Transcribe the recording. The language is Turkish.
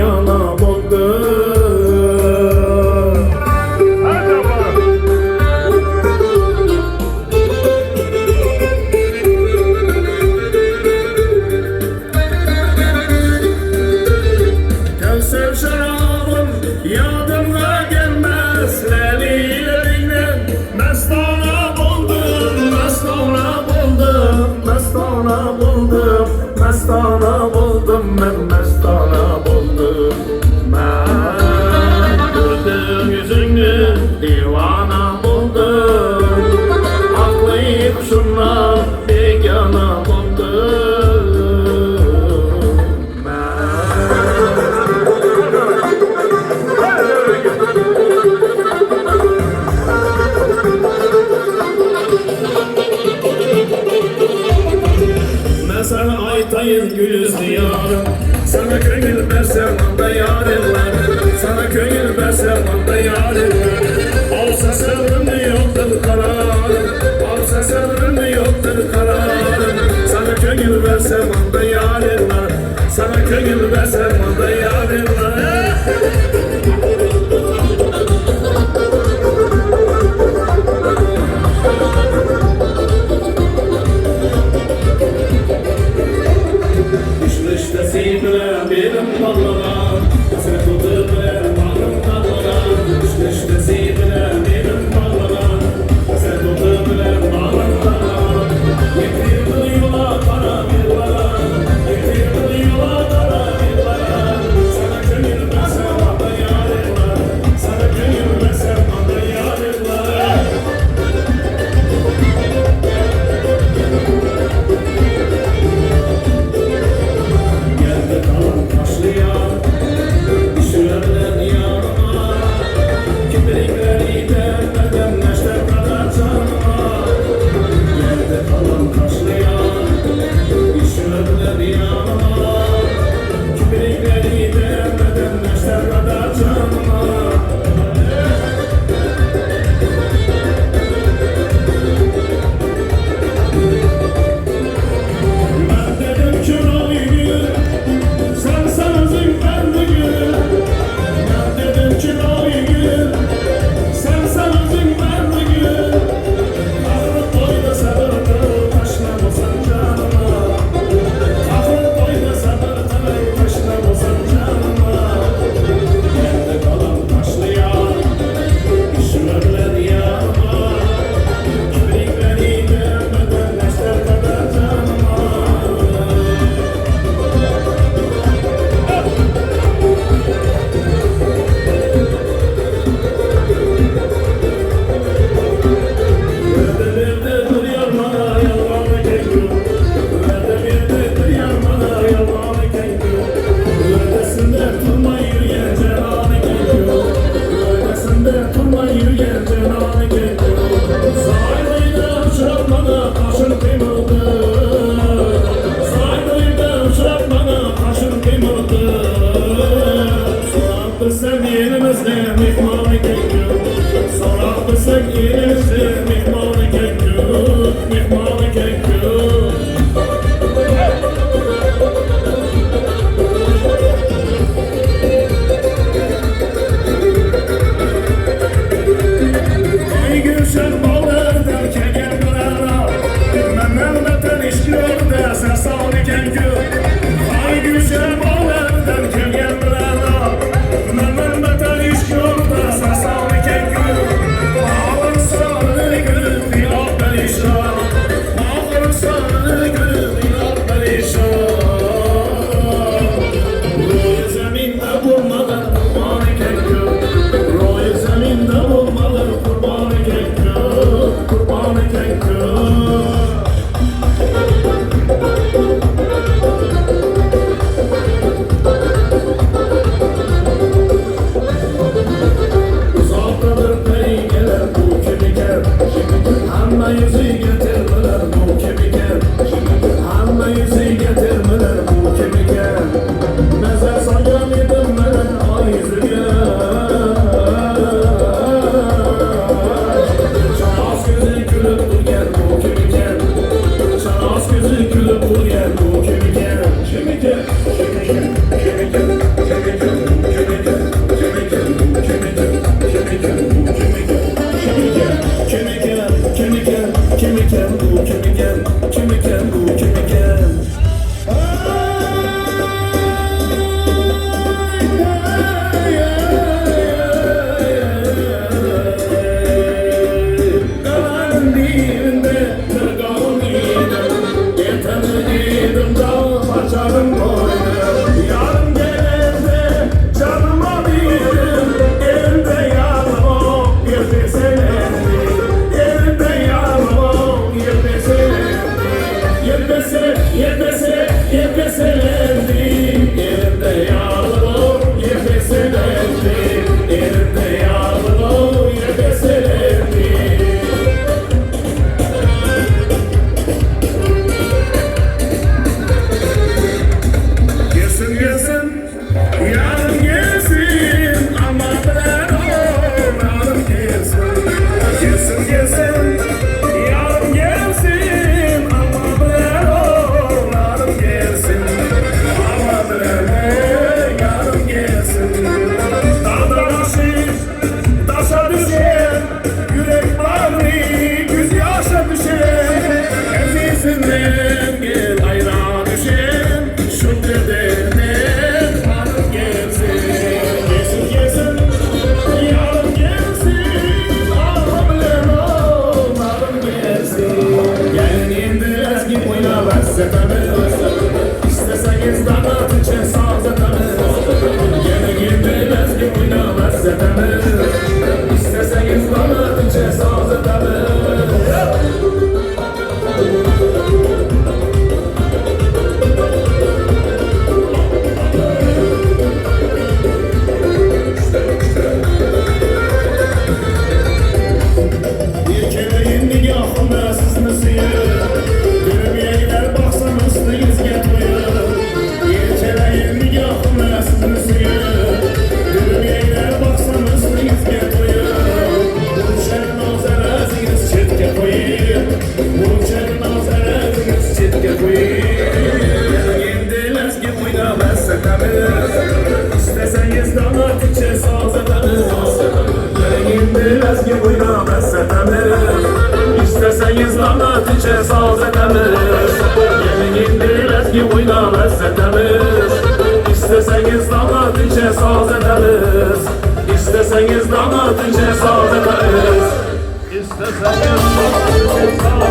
begona bo'ldi. Kevser şarabım yadımga gelmez, lelilerimle mestona buldum, mestona buldum, mestona buldum, mestona buldum, ben mestona buldum. Ben gördüm yüzünü, divana buldum, aklayıp şuna begona buldum. Sana aytayım gülüz diyarım, sana köngül versem anda yarimler, sana köngül versem anda yarimler. Olsa sabrım yoktur kararım, olsa sabrım yoktur kararım. Sana köngül versem anda yarimler, sana köngül versem anda yarimler. Benim ballara, sen tutup bağrım dallara. İşte sevgile benim ballara, sen tutup bağrım dallara. Getirdi yola kara yıllara, getirdi yola kara yıllara. Sana gönül versem anda yarınlar, sana gönül versem anda yarınlar. Sen yerimizde mihmanı geliyor, sonra sen yerimizde mihmanı geliyor, mihmanı geliyor. Ay gülşen balı derken gelmene, benden beter iş gör de sen sağlı geliyor. Ay gülşen balı derken gelmene, benden beter iş gör de sen sağlı geliyor. Ağır sarı gül filan perişan, ağır sarı gül filan perişan. Roy zeminde bulmadan kurbanı geliyor, roy zeminde bulmadan kurbanı geliyor, kurbanı geliyor. Uzaktadır peygeler bu kemiker, hamma yüzü getirmeler bu kemiker, hamma yüzü getirmeler bu kemiker. Mezar salgan edim ben ay yüzüge, şahs gözü gülüp durgen bu kemiker, şahs gözü gülüp durgen bu kemiker, kemiker, kemiker, kemiker, kemiker. ederiz. İsteseniz damat için saz ederiz. Gelin biraz gibi oyna bes ederiz. İsteseniz damat için saz ederiz. Gelin biraz gibi oyna bes ederiz. İsteseniz damat için saz ederiz. İsteseniz damat için saz ederiz. İsteseniz damat için saz ederiz.